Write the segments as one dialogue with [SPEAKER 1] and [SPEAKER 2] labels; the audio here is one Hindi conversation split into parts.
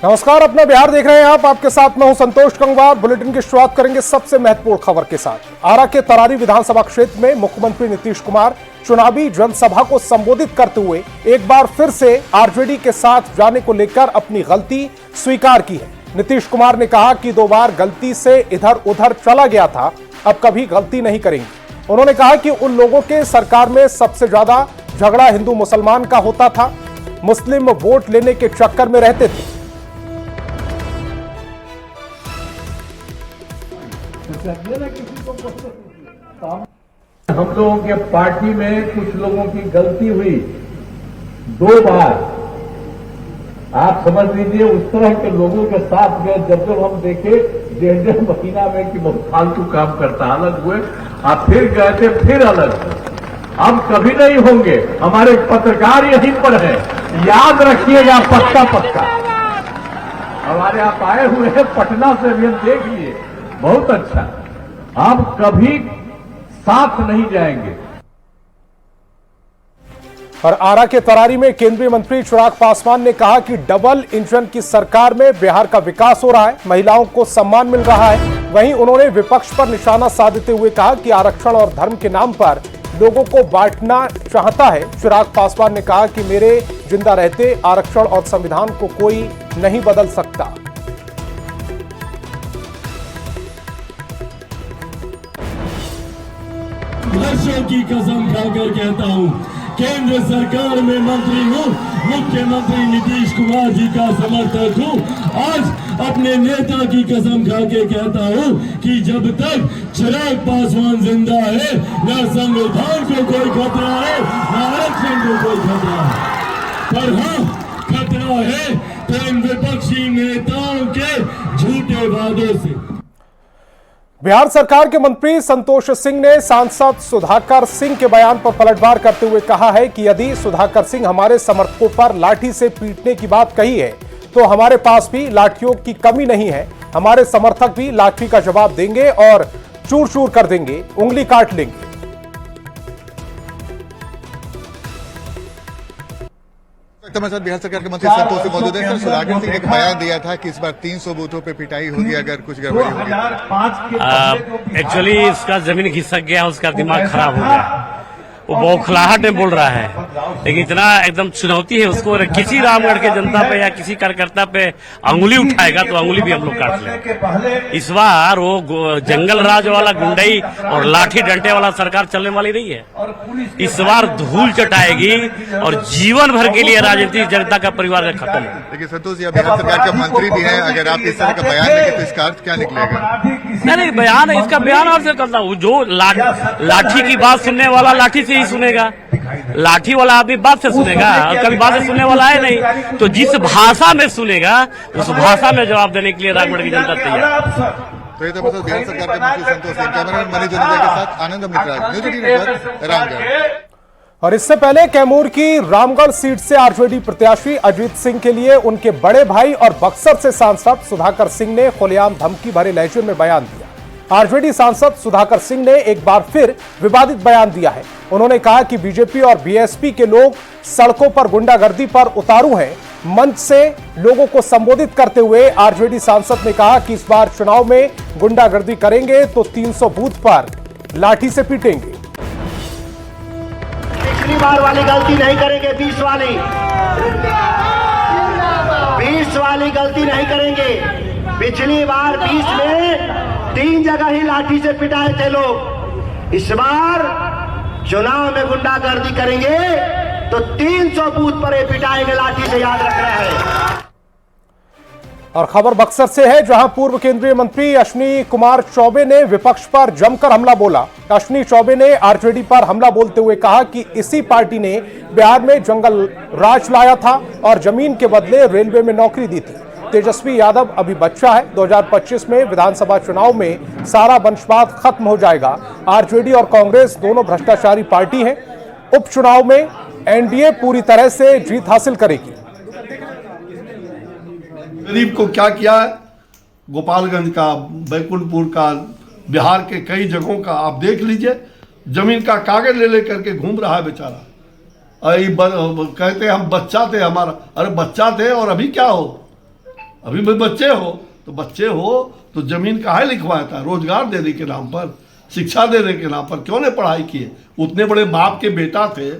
[SPEAKER 1] नमस्कार, अपना बिहार देख रहे हैं आप। आपके साथ मैं हूं संतोष गंगवार। बुलेटिन की शुरुआत करेंगे सबसे महत्वपूर्ण खबर के साथ। आरा के तरारी विधानसभा क्षेत्र में मुख्यमंत्री नीतीश कुमार चुनावी जनसभा को संबोधित करते हुए एक बार फिर से आरजेडी के साथ जाने को लेकर अपनी गलती स्वीकार की है। नीतीश कुमार ने कहा कि 2 बार गलती से इधर उधर चला गया था, अब कभी गलती नहीं करेंगे। उन्होंने कहा कि उन लोगों के सरकार में सबसे ज्यादा झगड़ा हिंदू मुसलमान का होता था, मुस्लिम वोट लेने के चक्कर में रहते थे।
[SPEAKER 2] हम लोगों के पार्टी में कुछ लोगों की गलती हुई 2 बार। आप समझ लीजिए उस तरह के लोगों के साथ गए जब हम देखे 1.5 महीना में कि बहुत फालतू काम करता, अलग हुए। आप फिर गए थे, फिर अलग हुए। अब कभी नहीं होंगे। हमारे पत्रकार यहीं पर है, याद रखिएगा पक्का पक्का। हमारे आप आए हुए हैं पटना से, भी हम देख लिए, बहुत अच्छा। आप कभी साथ नहीं जाएंगे।
[SPEAKER 1] और आरा के तरारी में केंद्रीय मंत्री चिराग पासवान ने कहा कि डबल इंजन की सरकार में बिहार का विकास हो रहा है, महिलाओं को सम्मान मिल रहा है। वहीं उन्होंने विपक्ष पर निशाना साधते हुए कहा कि आरक्षण और धर्म के नाम पर लोगों को बांटना चाहता है। चिराग पासवान ने कहा कि मेरे जिंदा रहते आरक्षण और संविधान को कोई नहीं बदल सकता।
[SPEAKER 3] वर्षों की कसम खाकर कहता हूं, केंद्र सरकार में मंत्री हूं, मुख्यमंत्री नीतीश कुमार जी का समर्थक हूं। आज अपने नेता की कसम खाकर कहता हूं कि जब तक चिराग पासवान जिंदा है, न संविधान को कोई खतरा है, न आरक्षण को कोई खतरा है। पर हाँ, खतरा है तो इन विपक्षी नेताओं के झूठे वादों से।
[SPEAKER 1] बिहार सरकार के मंत्री संतोष सिंह ने सांसद सुधाकर सिंह के बयान पर पलटवार करते हुए कहा है कि यदि सुधाकर सिंह हमारे समर्थकों पर लाठी से पीटने की बात कही है तो हमारे पास भी लाठियों की कमी नहीं है। हमारे समर्थक भी लाठी का जवाब देंगे और चूर चूर कर देंगे, उंगली काट लेंगे।
[SPEAKER 4] बिहार सरकार के मंत्री संतोष सिंह मौजूद है। सुधाकर सिंह ने एक बयान दिया था कि इस बार 300 बूथों पे पिटाई होगी अगर कुछ गड़बड़ी होगी।
[SPEAKER 5] एक्चुअली इसका जमीन खिसक गया, उसका दिमाग खराब हो गया। वो बौखलाहट में बोल रहा है, लेकिन इतना एकदम चुनौती है उसको। किसी रामगढ़ के जनता पे या किसी कार्यकर्ता पे अंगुली उठाएगा तो अंगुली भी हम लोग काट लेंगे। इस बार वो जंगल राज वाला गुंडई और लाठी डंडे वाला सरकार चलने वाली नहीं है। इस बार धूल चटाएगी और जीवन भर के लिए राजनीतिक जनता का परिवार खत्म है।
[SPEAKER 4] देखिए संतोष जी, बिहार सरकार के मंत्री भी हैं, अगर आप इस तरह का बयान देंगे तो इसका अर्थ क्या निकलेगा?
[SPEAKER 5] नहीं, बयान है, इसका बयान और से करता हूँ। जो लाठी की बात सुनने वाला लाठी से ही सुनेगा, लाठी वाला आदमी बात से सुनेगा, कभी बात से सुनने वाला है नहीं। तो जिस भाषा में सुनेगा उस भाषा में जवाब देने के लिए रामगढ़ की जनता तैयार।
[SPEAKER 4] तो ये तो मतलब बिहार सरकार के मंत्री संतोष सिंह। कैमरामैन मनीष जोनेजा के साथ आनंद मित्रा, न्यूज़ 18 नेटवर्क, रामगढ़।
[SPEAKER 1] और इससे पहले कैमूर की रामगढ़ सीट से आरजेडी प्रत्याशी अजीत सिंह के लिए उनके बड़े भाई और बक्सर से सांसद सुधाकर सिंह ने खुलेआम धमकी भरे लहजे में बयान दिया। आरजेडी सांसद सुधाकर सिंह ने एक बार फिर विवादित बयान दिया है। उन्होंने कहा कि बीजेपी और बीएसपी के लोग सड़कों पर गुंडागर्दी पर उतारू हैं। मंच से लोगों को संबोधित करते हुए आरजेडी सांसद ने कहा कि इस बार चुनाव में गुंडागर्दी करेंगे तो 300 बूथ पर लाठी से पीटेंगे।
[SPEAKER 6] पिछली बार वाली गलती नहीं करेंगे, 20 वाली गलती नहीं करेंगे। पिछली बार 20 में 3 जगह ही लाठी से पिटाए थे लोग। इस बार चुनाव में गुंडागर्दी करेंगे तो 300 बूथ पर पिटाएंगे लाठी से, याद रखना है।
[SPEAKER 1] और खबर बक्सर से है, जहां पूर्व केंद्रीय मंत्री अश्विनी कुमार चौबे ने विपक्ष पर जमकर हमला बोला। अश्विनी चौबे ने आरजेडी पर हमला बोलते हुए कहा कि इसी पार्टी ने बिहार में जंगल राज लाया था और जमीन के बदले रेलवे में नौकरी दी थी। तेजस्वी यादव अभी बच्चा है। 2025 में विधानसभा चुनाव में सारा वंशवाद खत्म हो जाएगा। आरजेडी और कांग्रेस दोनों भ्रष्टाचारी पार्टी हैं। उपचुनाव में एनडीए पूरी तरह से जीत हासिल करेगी।
[SPEAKER 7] गरीब को क्या किया है, गोपालगंज का, बैकुंठपुर का, बिहार के कई जगहों का आप देख लीजिए। जमीन का कागज ले लेकर के घूम रहा है बेचारा। कहते हम बच्चा थे हमारा, अरे बच्चा थे और अभी क्या हो? अभी भी बच्चे हो तो जमीन काहे लिखवाया था? रोजगार देने के नाम पर, शिक्षा देने के नाम पर क्यों नहीं पढ़ाई किए? उतने बड़े बाप के बेटा थे,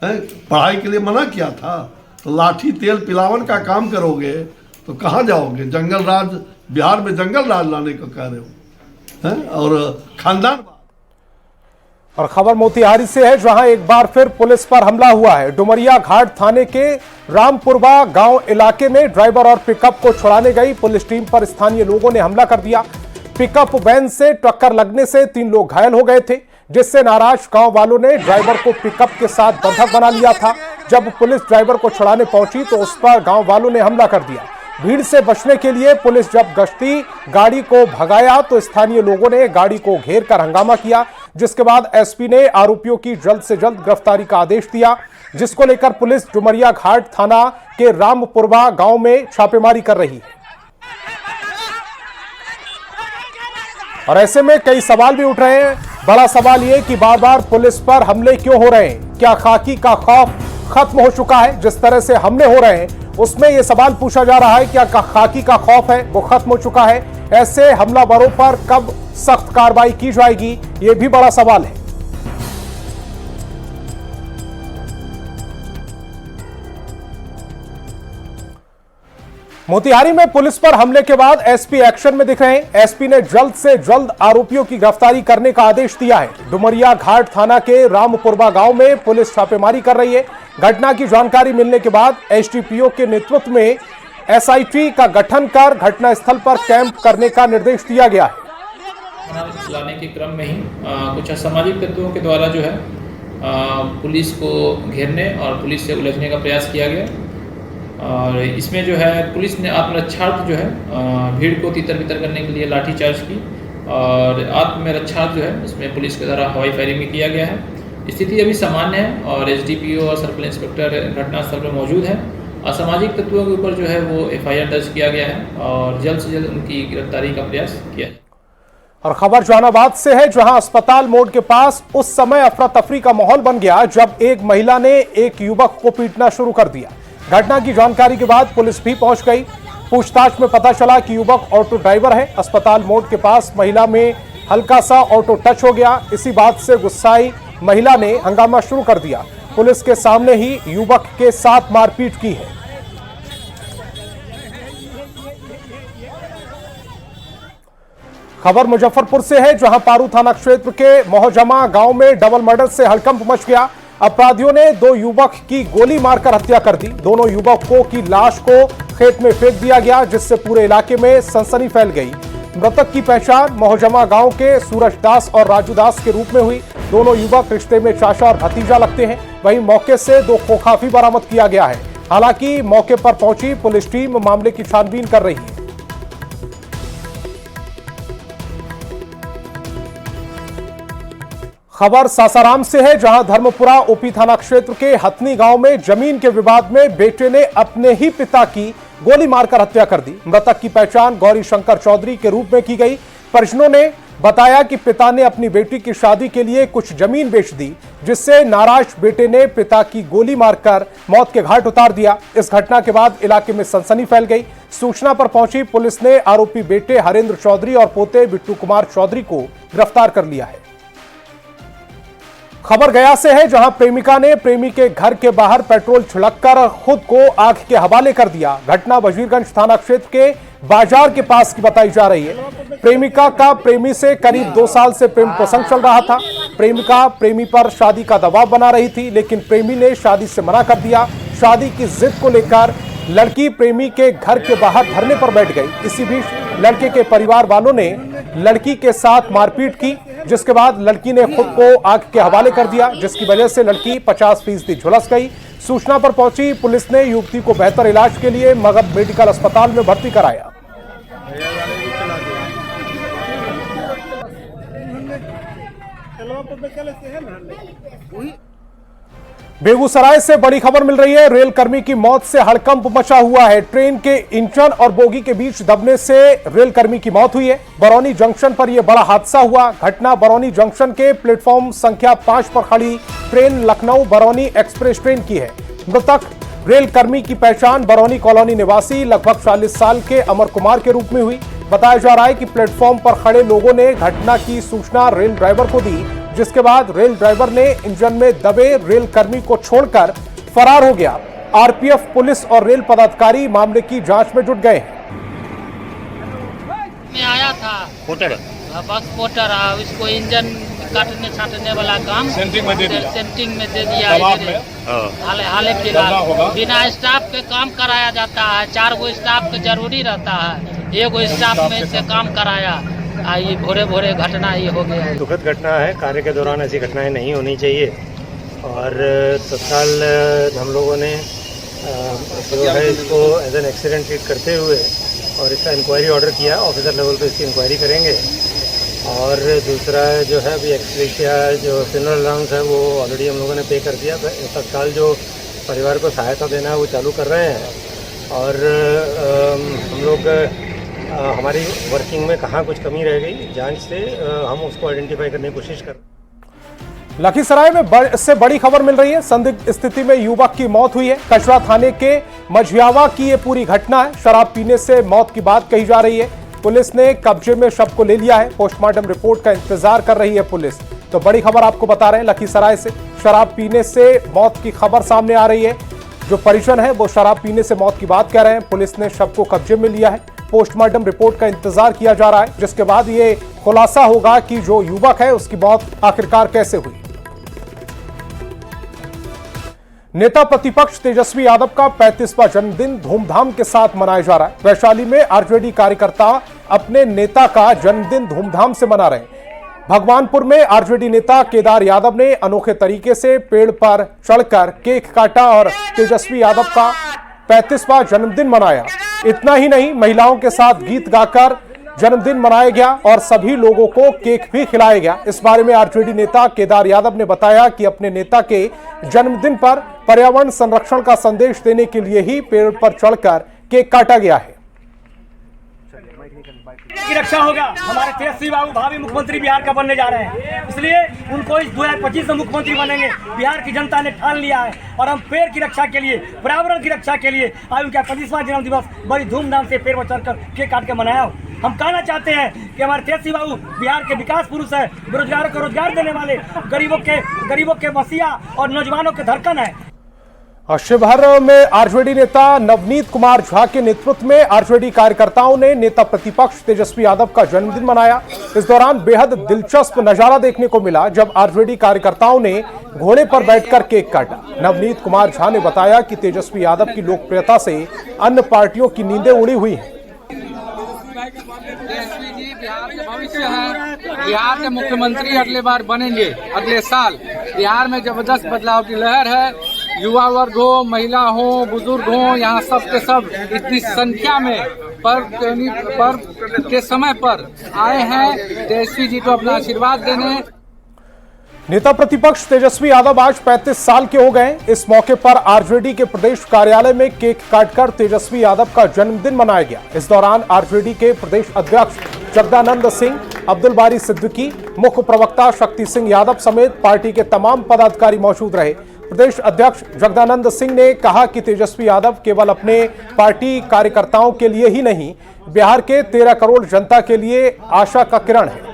[SPEAKER 7] पढ़ाई के लिए मना किया था। तो लाठी तेल पिलावन का काम करोगे तो कहाँ जाओगे? जंगल राज, बिहार में जंगल राज लाने को कह रहे हो, हैं? और खानदान।
[SPEAKER 1] और खबर मोतिहारी से है, जहां एक बार फिर पुलिस पर हमला हुआ है। डुमरिया घाट थाने के रामपुरवा गांव इलाके में ड्राइवर और पिकअप को छुड़ाने गई पुलिस टीम पर स्थानीय लोगों ने हमला कर दिया। पिकअप वैन से टक्कर लगने से 3 लोग घायल हो गए थे, जिससे नाराज गांव वालों ने ड्राइवर को पिकअप के साथ बंधक बना लिया था। जब पुलिस ड्राइवर को छुड़ाने पहुंची तो उस पर गांव वालों ने हमला कर दिया। भीड़ से बचने के लिए पुलिस जब गश्ती गाड़ी को भगाया तो स्थानीय लोगों ने गाड़ी को घेर कर हंगामा किया, जिसके बाद एसपी ने आरोपियों की जल्द से जल्द गिरफ्तारी का आदेश दिया, जिसको लेकर पुलिस डुमरिया घाट थाना के रामपुरवा गांव में छापेमारी कर रही है। और ऐसे में कई सवाल भी उठ रहे हैं। बड़ा सवाल यह कि बार बार पुलिस पर हमले क्यों हो रहे हैं? क्या खाकी का खौफ खत्म हो चुका है? जिस तरह से हमले हो रहे हैं उसमें यह सवाल पूछा जा रहा है, क्या खाकी का खौफ है वो खत्म हो चुका है? ऐसे हमलावरों पर कब सख्त कार्रवाई की जाएगी, यह भी बड़ा सवाल है। मोतिहारी में पुलिस पर हमले के बाद एसपी एक्शन में दिख रहे हैं। एसपी ने जल्द से जल्द आरोपियों की गिरफ्तारी करने का आदेश दिया है। डुमरिया घाट थाना के रामपुरवा गांव में पुलिस छापेमारी कर रही है। घटना की जानकारी मिलने के बाद एसडीपीओ के नेतृत्व में एसआईटी का गठन कर घटनास्थल पर कैंप करने का निर्देश दिया गया है।
[SPEAKER 8] चलाने के क्रम में ही कुछ असामाजिक तत्वों के द्वारा जो है पुलिस को घेरने और पुलिस से उलझने का प्रयास किया गया। और इसमें जो है पुलिस ने आत्मरक्षार्थ जो है भीड़ को तितर बितर करने के लिए लाठीचार्ज की, और आत्मरक्षार्थ जो है इसमें पुलिस के द्वारा हवाई फायरिंग भी किया गया है। स्थिति अभी सामान्य है और एसडीपीओ और सर्कल इंस्पेक्टर घटनास्थल पर मौजूद है। असामाजिक तत्वों के ऊपर जो है वो एफआईआर दर्ज किया गया है और जल्द से जल्द उनकी गिरफ्तारी का प्रयास किया जाए।
[SPEAKER 1] और खबर जहानाबाद से है, जहां अस्पताल मोड़ के पास उस समय अफरा तफरी का माहौल बन गया जब एक महिला ने एक युवक को पीटना शुरू कर दिया। घटना की जानकारी के बाद पुलिस भी पहुंच गई। पूछताछ में पता चला कि युवक ऑटो ड्राइवर है। अस्पताल मोड़ के पास महिला में हल्का सा ऑटो टच हो गया। इसी बात से गुस्साई महिला ने हंगामा शुरू कर दिया। पुलिस के सामने ही युवक के साथ मारपीट की है। खबर मुजफ्फरपुर से है, जहां पारू थाना क्षेत्र के मोहजमा गांव में डबल मर्डर से हड़कंप मच गया। अपराधियों ने 2 युवक की गोली मारकर हत्या कर दी। दोनों युवकों की लाश को खेत में फेंक दिया गया, जिससे पूरे इलाके में सनसनी फैल गई। मृतक की पहचान मोहजमा गांव के सूरज दास और राजू दास के रूप में हुई। दोनों युवक रिश्ते में चाचा और भतीजा लगते हैं। वहीं मौके से 2 खोखा भी बरामद किया गया है। हालांकि मौके पर पहुंची पुलिस टीम मामले की छानबीन कर रही है। खबर सासाराम से है, जहां धर्मपुरा ओपी थाना क्षेत्र के हथनी गांव में जमीन के विवाद में बेटे ने अपने ही पिता की गोली मारकर हत्या कर दी। मृतक की पहचान गौरी शंकर चौधरी के रूप में की गई। परिजनों ने बताया कि पिता ने अपनी बेटी की शादी के लिए कुछ जमीन बेच दी, जिससे नाराज बेटे ने पिता की गोली मारकर मौत के घाट उतार दिया। इस घटना के बाद इलाके में सनसनी फैल गई। सूचना पर पहुंची पुलिस ने आरोपी बेटे हरेंद्र चौधरी और पोते बिट्टू कुमार चौधरी को गिरफ्तार कर लिया है। खबर गया से है, जहां प्रेमिका ने प्रेमी के घर के बाहर पेट्रोल छिड़ककर खुद को आग के हवाले कर दिया। घटना वजीरगंज थाना क्षेत्र के बाजार के पास की बताई जा रही है। प्रेमिका का प्रेमी से करीब 2 साल से प्रेम प्रसंग चल रहा था। प्रेमिका प्रेमी पर शादी का दबाव बना रही थी, लेकिन प्रेमी ने शादी से मना कर दिया। शादी की जिद को लेकर लड़की प्रेमी के घर के बाहर धरने पर बैठ गई। इसी बीच लड़के के परिवार वालों ने लड़की के साथ मारपीट की, जिसके बाद लड़की ने खुद को आग के हवाले कर दिया, जिसकी वजह से लड़की 50% झुलस गई। सूचना पर पहुंची पुलिस ने युवती को बेहतर इलाज के लिए मगध मेडिकल अस्पताल में भर्ती कराया। बेगूसराय से बड़ी खबर मिल रही है। रेल कर्मी की मौत से हड़कंप मचा हुआ है। ट्रेन के इंजन और बोगी के बीच दबने से रेल कर्मी की मौत हुई है। बरौनी जंक्शन पर यह बड़ा हादसा हुआ। घटना बरौनी जंक्शन के प्लेटफॉर्म संख्या 5 पर खड़ी train Lucknow Barauni express train की है। मृतक रेल कर्मी की पहचान बरौनी कॉलोनी निवासी लगभग 40 साल के अमर कुमार के रूप में हुई। बताया जा रहा है कि प्लेटफॉर्म पर खड़े लोगों ने घटना की सूचना रेल ड्राइवर को दी, जिसके बाद रेल ड्राइवर ने इंजन में दबे रेल कर्मी को छोड़कर फरार हो गया। आरपीएफ, पुलिस और रेल पदाधिकारी मामले की जांच में जुट गए हैं।
[SPEAKER 9] में आया था
[SPEAKER 5] पोटर
[SPEAKER 9] बस पोटर इसको इंजन काटने छाटने वाला काम सेंटिंग में दे दिया हाल फिलहाल बिना स्टाफ के काम कराया जाता है। 4 गो स्टाफ के जरूरी रहता है, 1 गो स्टाफ में से काम कराया। ये भोरे भोरे घटना ये हो गया है।
[SPEAKER 10] दुखद घटना है। कार्य के दौरान ऐसी घटनाएं नहीं होनी चाहिए और तत्काल हम लोगों ने जो है इसको एज एन एक्सीडेंट ट्रीट करते हुए और इसका इंक्वायरी ऑर्डर किया। ऑफिसर लेवल पे इसकी इंक्वायरी करेंगे। और दूसरा जो है अभी एक्सप्रेसिया जो फ्यूनरल अलाउंस है वो ऑलरेडी हम लोगों ने पे कर दिया। तत्काल जो परिवार को सहायता देना है वो चालू कर रहे हैं। और हम लोग हमारी वर्किंग में कहाँ कुछ कमी रह गई, जांच से हम उसको आइडेंटिफाई करने की कोशिश कर रहे हैं।
[SPEAKER 1] लखीसराय में इससे बड़ी खबर मिल रही है। संदिग्ध स्थिति में युवक की मौत हुई है। कचरा थाने के मझियावा की ये पूरी घटना है। शराब पीने से मौत की बात कही जा रही है। पुलिस ने कब्जे में शव को ले लिया है। पोस्टमार्टम रिपोर्ट का इंतजार कर रही है पुलिस। तो बड़ी खबर आपको बता रहे हैं लखीसराय से। शराब पीने से मौत की खबर सामने आ रही है। जो परिजन है वो शराब पीने से मौत की बात कह रहे हैं। पुलिस ने शव को कब्जे में लिया है। पोस्टमार्टम रिपोर्ट का इंतजार किया जा रहा है, जिसके बाद ये खुलासा होगा कि जो युवक है उसकी मौत आखिरकार कैसे हुई। नेता प्रतिपक्ष तेजस्वी यादव का 35वां जन्मदिन धूमधाम के साथ मनाया जा रहा है। वैशाली में आरजेडी कार्यकर्ता अपने नेता का जन्मदिन धूमधाम से मना रहे हैं। भगवानपुर में आरजेडी नेता केदार यादव ने अनोखे तरीके से पेड़ पर चढ़कर केक काटा और तेजस्वी यादव का 35वां जन्मदिन मनाया। इतना ही नहीं, महिलाओं के साथ गीत गाकर जन्मदिन मनाया गया और सभी लोगों को केक भी खिलाया गया। इस बारे में आरजेडी नेता केदार यादव ने बताया कि अपने नेता के जन्मदिन पर पर्यावरण संरक्षण का संदेश देने के लिए ही पेड़ पर चढ़कर केक काटा गया है।
[SPEAKER 11] की रक्षा होगा। हमारे तेजस्वी बाबू भावी मुख्यमंत्री बिहार का बनने जा रहे हैं, इसलिए उनको इस 2025 में मुख्यमंत्री बनेंगे। बिहार की जनता ने ठान लिया है और हम पेड़ की रक्षा के लिए, पर्यावरण की रक्षा के लिए आज उनका 25वां जन्म दिवस बड़ी धूमधाम से पेड़ पर चढ़कर केक काट के मनाया हो। हम कहना चाहते हैं कि हमारे तेजस्वी बाबू बिहार के विकास पुरुष है, बेरोजगारों को रोजगार देने वाले, गरीबों के वसीला और नौजवानों के धड़कन है।
[SPEAKER 1] शिवहर में आरजेडी नेता नवनीत कुमार झा के नेतृत्व में आरजेडी कार्यकर्ताओं ने नेता प्रतिपक्ष तेजस्वी यादव का जन्मदिन मनाया। इस दौरान बेहद दिलचस्प नजारा देखने को मिला जब आरजेडी कार्यकर्ताओं ने घोड़े पर बैठकर केक काटा। नवनीत कुमार झा ने बताया कि तेजस्वी यादव की लोकप्रियता से अन्य पार्टियों की नींदें उड़ी हुई हैं।
[SPEAKER 12] तेजस्वी जी बिहार के भविष्य है। बिहार के मुख्यमंत्री अगले बार बनेंगे। अगले साल बिहार में जबरदस्त बदलाव की लहर है। युवा वर्ग हो, महिला हो, बुजुर्ग हो, यहाँ सब के सब इतनी संख्या में पर्व के समय पर आए हैं तेजस्वी जी को अपना आशीर्वाद देने।
[SPEAKER 1] नेता प्रतिपक्ष तेजस्वी यादव आज 35 साल के हो गए। इस मौके पर आरजेडी के प्रदेश कार्यालय में केक काटकर तेजस्वी यादव का जन्मदिन मनाया गया। इस दौरान आरजेडी के प्रदेश अध्यक्ष जगदानंद सिंह, अब्दुल बारी सिद्दीकी, मुख्य प्रवक्ता शक्ति सिंह यादव समेत पार्टी के तमाम पदाधिकारी मौजूद रहे। प्रदेश अध्यक्ष जगदानंद सिंह ने कहा कि तेजस्वी यादव केवल अपने पार्टी कार्यकर्ताओं के लिए ही नहीं, बिहार के 13 करोड़ जनता के लिए आशा का किरण है।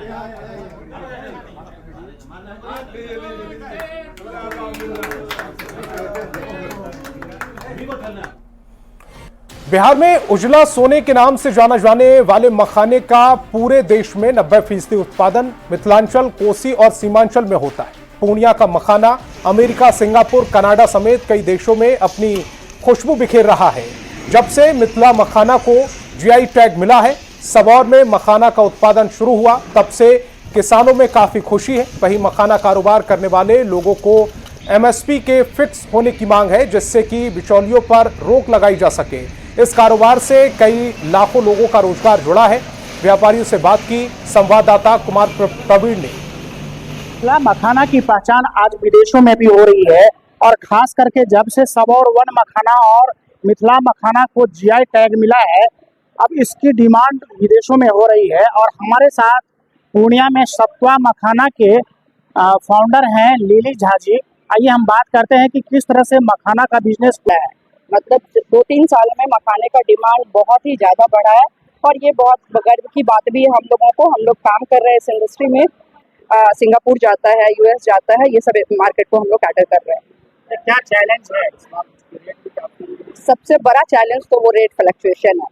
[SPEAKER 1] बिहार में उजला सोने के नाम से जाना जाने वाले मखाने का पूरे देश में 90% उत्पादन मिथिलांचल, कोसी और सीमांचल में होता है। पूर्णिया का मखाना अमेरिका, सिंगापुर, कनाडा समेत कई देशों में अपनी खुशबू बिखेर रहा है। जब से मिथिला मखाना को जीआई टैग मिला है, सबौर में मखाना का उत्पादन शुरू हुआ, तब से किसानों में काफी खुशी है। वहीं मखाना कारोबार करने वाले लोगों को एमएसपी के फिक्स होने की मांग है, जिससे कि बिचौलियों पर रोक लगाई जा सके। इस कारोबार से कई लाखों लोगों का रोजगार जुड़ा है। व्यापारियों से बात की संवाददाता कुमार प्रवीण ने।
[SPEAKER 13] मखाना की पहचान आज विदेशों में भी हो रही है और खास करके जब से सबौर वन मखाना और मिथिला मखाना को जीआई टैग मिला है, अब इसकी डिमांड विदेशों में हो रही है। और हमारे साथ पूर्णिया में सत्वा मखाना के फाउंडर हैं लिली झा जी। आइए हम बात करते हैं कि किस तरह से मखाना का बिजनेस किया है।
[SPEAKER 14] मतलब 2-3 साल में मखाने का डिमांड बहुत ही ज़्यादा बढ़ा है और ये बहुत गर्व की बात भी है हम लोगों को। हम लोग काम कर रहे हैं इस इंडस्ट्री में, सिंगापुर जाता है, यूएस जाता है, ये सब मार्केट को हम लोग कैटर कर रहे हैं।
[SPEAKER 13] क्या चैलेंज है?
[SPEAKER 14] सबसे बड़ा चैलेंज तो वो रेट फ्लक्चुएशन है।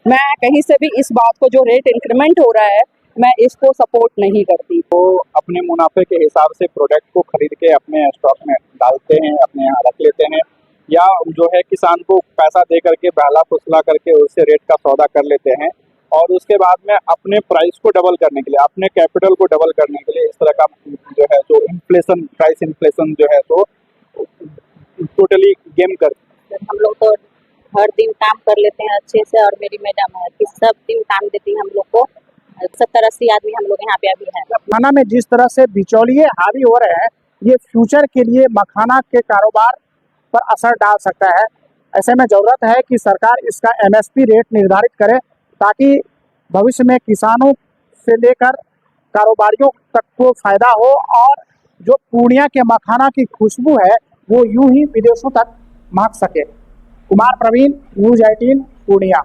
[SPEAKER 14] मैं कहीं से भी इस बात को, जो रेट इंक्रीमेंट हो रहा है, मैं इसको सपोर्ट नहीं करती।
[SPEAKER 13] वो अपने मुनाफे के हिसाब से प्रोडक्ट को खरीद के अपने स्टॉक में डालते हैं, अपने यहाँ रख लेते हैं, या जो है किसान को पैसा दे करके बहला फुसला करके उससे रेट का सौदा कर लेते हैं और उसके बाद में अपने प्राइस को डबल करने के लिए, अपने कैपिटल को डबल करने के लिए इस तरह का जो है तो इन्फ्लेशन, प्राइस इन्फ्लेशन जो है तो टोटली गेम करते हैं।
[SPEAKER 14] हम लोग तो हर दिन काम कर लेते हैं अच्छे से और मेरी मैडम है कि सब दिन काम देती है हम लोग को। 70-80 आदमी हम लोग यहाँ पे अभी है।
[SPEAKER 13] मखाना में जिस तरह से बिचौलिए हावी हो रहे हैं, ये फ्यूचर के लिए मखाना के कारोबार पर असर डाल सकता है। ऐसे में जरूरत है कि सरकार इसका MSP रेट निर्धारित करे ताकि भविष्य में किसानों से लेकर कारोबारियों तक को फायदा हो और जो पूर्णिया के मखाना की खुशबू है वो यूं ही विदेशों तक महक सके। कुमार प्रवीण, न्यूज़ 18 पूर्णिया।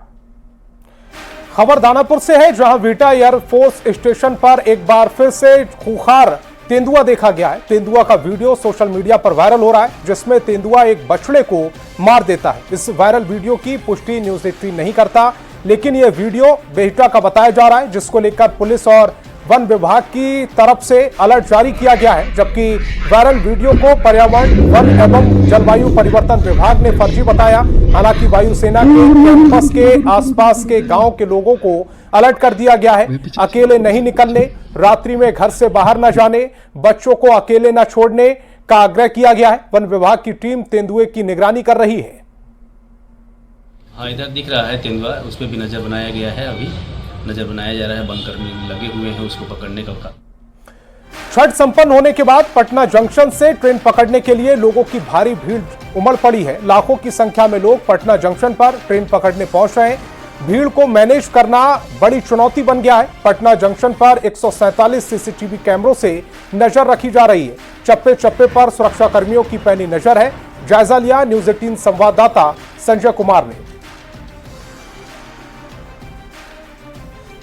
[SPEAKER 1] खबर दानापुर से है, जहां वीटा एयरफोर्स स्टेशन पर एक बार फिर से खूंखार तेंदुआ देखा गया है। तेंदुआ का वीडियो सोशल मीडिया पर वायरल हो रहा है, जिसमें तेंदुआ एक बछड़े को मार देता है। इस वायरल वीडियो की पुष्टि न्यूज़ 18 नहीं करता, लेकिन यह वीडियो बेहटा का बताया जा रहा है, जिसको लेकर पुलिस और वन विभाग की तरफ से अलर्ट जारी किया गया है। जबकि वायरल वीडियो को पर्यावरण, वन एवं जलवायु परिवर्तन विभाग ने फर्जी बताया। हालांकि वायुसेना के कैंपस के आसपास के गांव के लोगों को अलर्ट कर दिया गया है। अकेले नहीं निकलने, रात्रि में घर से बाहर न जाने, बच्चों को अकेले न छोड़ने का आग्रह किया गया है। वन विभाग की टीम तेंदुए की निगरानी कर रही है।
[SPEAKER 15] हाँ, इधर दिख रहा है तेंदुआ, उस पर भी नजर बनाया गया है। अभी नजर बनाया जा रहा है, बंकर में लगे हुए हैं उसको पकड़ने का।
[SPEAKER 1] छठ संपन्न होने के बाद पटना जंक्शन से ट्रेन पकड़ने के लिए लोगों की भारी भीड़ उमड़ पड़ी है। लाखों की संख्या में लोग पटना जंक्शन पर ट्रेन पकड़ने पहुंच रहे हैं। भीड़ को मैनेज करना बड़ी चुनौती बन गया है। पटना जंक्शन पर 147 सीसीटीवी कैमरों से नजर रखी जा रही है। चप्पे चप्पे पर सुरक्षा कर्मियों की पैनी नजर है। जायजा लिया न्यूज़ 18 संवाददाता संजय कुमार ने।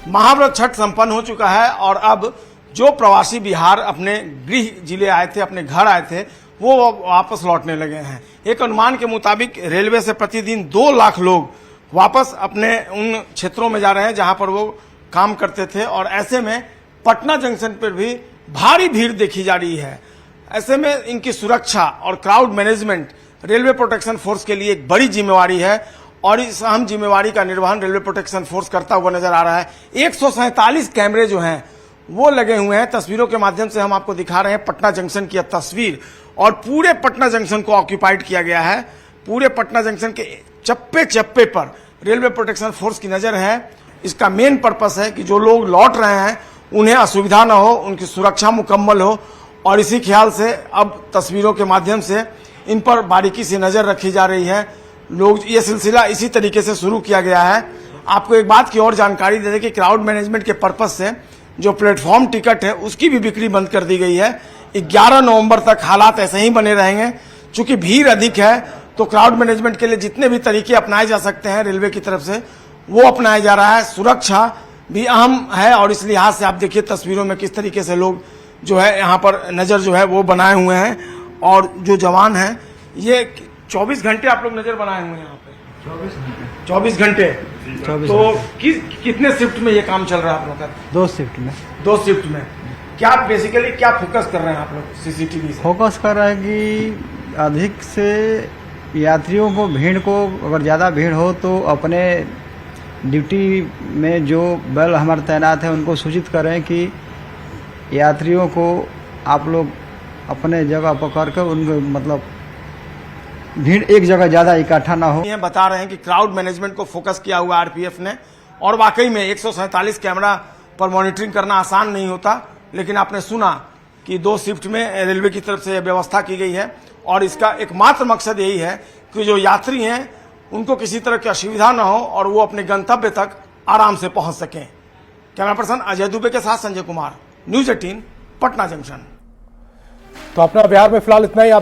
[SPEAKER 16] महाव्रत छठ संपन्न हो चुका है और अब जो प्रवासी बिहार अपने गृह जिले आए थे, अपने घर आए थे, वो वापस लौटने लगे हैं। एक अनुमान के मुताबिक रेलवे से प्रतिदिन 2 लाख लोग वापस अपने उन क्षेत्रों में जा रहे हैं जहां पर वो काम करते थे और ऐसे में पटना जंक्शन पर भी भारी भीड़ देखी जा रही है। ऐसे में इनकी सुरक्षा और crowd management railway protection force के लिए एक बड़ी जिम्मेवारी है और इस अहम जिम्मेवारी का निर्वहन रेलवे प्रोटेक्शन फोर्स करता हुआ नजर आ रहा है। 147 कैमरे जो हैं वो लगे हुए हैं। तस्वीरों के माध्यम से हम आपको दिखा रहे हैं पटना जंक्शन की तस्वीर और पूरे पटना जंक्शन को ऑक्यूपाइड किया गया है। पूरे पटना जंक्शन के चप्पे चप्पे पर रेलवे प्रोटेक्शन फोर्स की नजर है। इसका मेन पर्पस है कि जो लोग लौट रहे हैं उन्हें असुविधा न हो, उनकी सुरक्षा मुकम्मल हो और इसी ख्याल से अब तस्वीरों के माध्यम से इन पर बारीकी से नजर रखी जा रही है। लोग ये सिलसिला इसी तरीके से शुरू किया गया है। आपको एक बात की और जानकारी दे दें कि क्राउड मैनेजमेंट के पर्पस से जो प्लेटफॉर्म टिकट है उसकी भी बिक्री बंद कर दी गई है। 11 नवंबर तक हालात ऐसे ही बने रहेंगे। चूंकि भीड़ अधिक है तो क्राउड मैनेजमेंट के लिए जितने भी तरीके अपनाए जा सकते हैं रेलवे की तरफ से वो अपनाया जा रहा है। सुरक्षा भी अहम है और इस लिहाज से आप देखिए तस्वीरों में किस तरीके से लोग जो है यहाँ पर नजर जो है वो बनाए हुए हैं और जो जवान हैं ये 24 घंटे आप लोग नजर बनाए हुए हैं यहाँ पे। 24 घंटे तो कितने शिफ्ट में ये काम चल रहा है आप लोग का?
[SPEAKER 17] 2 शिफ्ट में।
[SPEAKER 16] 2 शिफ्ट में क्या बेसिकली क्या फोकस कर रहे हैं आप लोग सीसीटीवी से?
[SPEAKER 17] फोकस कर रहे हैं कि अधिक से यात्रियों को, भीड़ को, अगर ज़्यादा भीड़ हो तो अपने ड्यूटी में जो बल हमारे तैनात है उनको सूचित करें कि यात्रियों को आप लोग अपने जगह पकड़ कर उनको मतलब भीड़ एक जगह ज्यादा इकट्ठा ना हो।
[SPEAKER 16] ये बता रहे हैं कि क्राउड मैनेजमेंट को फोकस किया हुआ आरपीएफ ने और वाकई में 147 कैमरा पर मॉनिटरिंग करना आसान नहीं होता। लेकिन आपने सुना कि 2 शिफ्ट में रेलवे की तरफ से व्यवस्था की गई है और इसका एकमात्र मकसद यही है कि जो यात्री हैं उनको किसी तरह की असुविधा न हो और वो अपने गंतव्य तक आराम से पहुंच सकें। कैमरा पर्सन अजय दुबे के साथ संजय कुमार, न्यूज़ 18 पटना जंक्शन।
[SPEAKER 1] तो अपना बिहार में फिलहाल इतना ही।